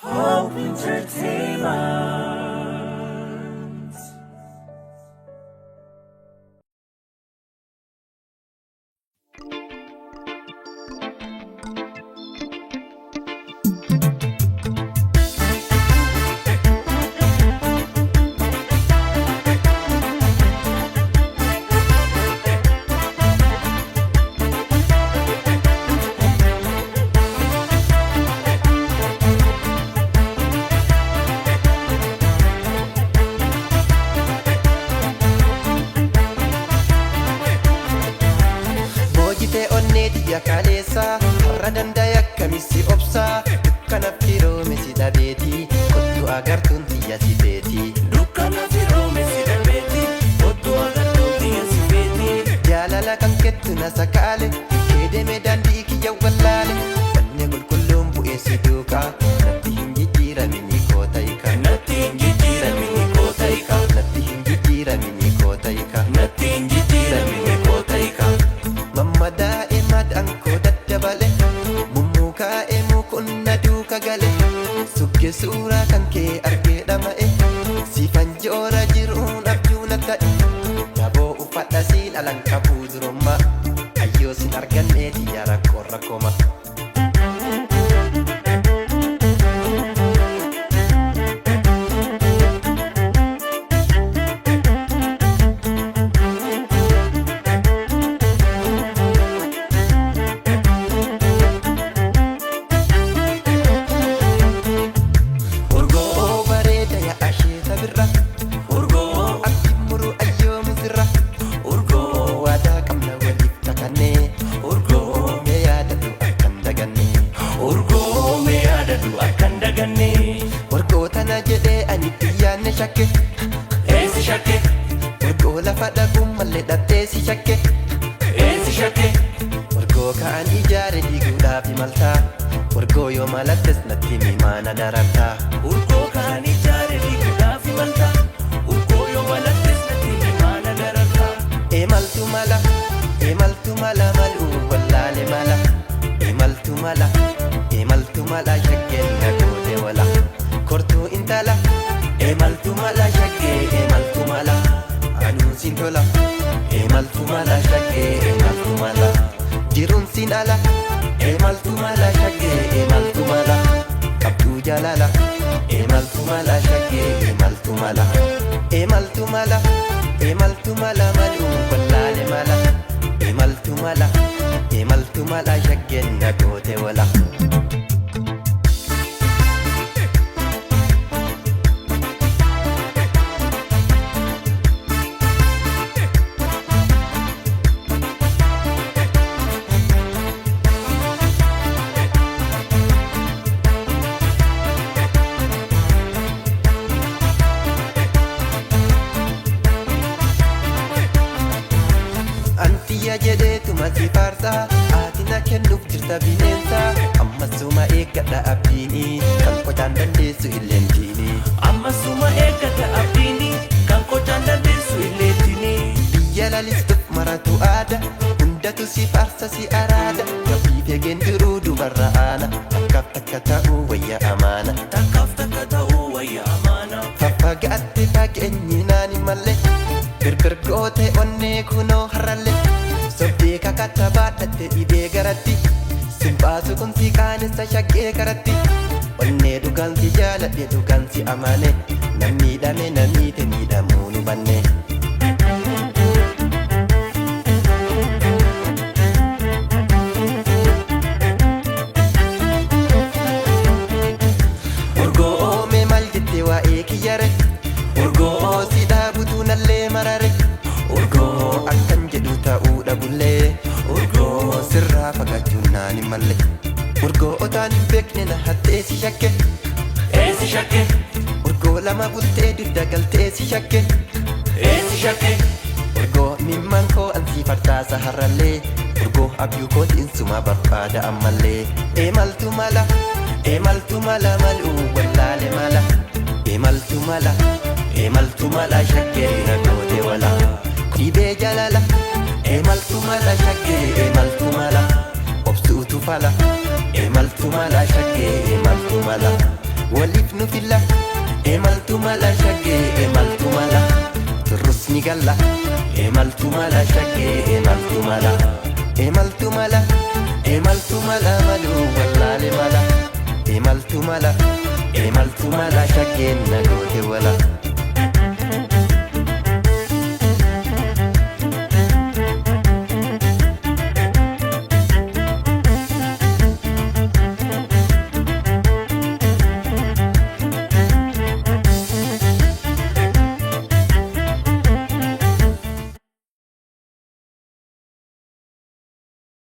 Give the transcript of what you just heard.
Hope Entertainment. Ya kalesa har'a dandaya kamisi obsa dukkana firoome si dhabeeti kottu agartuun xiyya si beeti Dukkana firoome si dhabeeti kottu agartuun xiyya si beeti jaalala kan kettu na sakaale keedeme daandii kiyya wallaale wanne qulqulluun bu'ee si duukaa natti hin jijjiiramini kootayika natti hin jijjiiramini kootayika natti hin jijjiiramini kootayika natti hin jijjiiramini kootayika mammadaa anko daddabale mummukaa emu kunna duuka gale sugge suuraa kan kee argee dhama'e siifan joora jiruun abjuu na ta'e daboo uffadha siin alan qabuu durummaa ayyoo sin arganneeti yaa rakkoon rakkooma. Wargootana jedhee ani biyyaanne shakke eesi shakke wargoo lafa dhabuun mallee dhabdee si shakke eesi shakke wargoo ka'an ijaare diiguudhaaf imaltaa wargoo yoo malattes natti mimaana darartaa urgoo kaan ijaare diiguudhaaf imaltaa urgoo yoo malattes natti mimaana darartaa emaltu mala maluu wallaale mala emaltu mala shakkeen dhagoote wala kortuu intala emaltu mala shakkee emaltu mala aduun siin tola emaltu mala shakkee emaltu mala jiruun siin ala emaltu mala shakkee emaltu mala qabduu jaalala emaltu mala shakkee emaltu mala maluu wallaale mala emaltu mala shakkeen dhagoote wala. Antiya jedheetuma si faarsaa aatina kennuuf jirta bineensa ammasuma eeggadha abdiini kan qocaan dandeessu illeentiini ammasuma eeggata abdiini kan qocaan dandeessu illeentiini biyya lalistuuf maratu aada hundatu si faarsa si araada gafii fegeen jiruu dubarra aana takkaaf takka ta'uu wayya amaana takkaaf takka ta'uu wayya amaana faffagaatte fageenyinaan malle birbir goote onnee kunoo harralle sobdee kakata baadhatte dhibee garatti simbaasu kun si qaanessa shaggee garatti onnee dhugaan si jaaladhe dhugaan si amane nan miidhame nan miite miidhamuu nu banne. Urgoo oomee maal jette waa'ee kiyyare urgoo si dhaabutu nallee marare urgoo akkan jedhu ta'uu dhabullee urgoo sirraa fagaachuun naan hin malle urgoo otaan hin beekne na hattee si shakke eesi shakke urgoo lama bultee dudda galtee si shakke eesi shakke urgoo mimmaan koo ansii fartaasa harrallee urgoo abyuu kootiin suma barbaada ammallee emaltu mala maluu wallaale mala emaltu mala shakkee dhagoote wala dhibee jaalala emaltu mala shakkee emaltu mala obsuutu fala emaltu mala shakkee emaltu mala waliif nu filla emaltu mala shaggee emaltu mala turrus ni galla emaltu mala shaggee emaltu mala emaltu mala emaltu mala malu wallaale mala emaltu mala shaggee na goote wala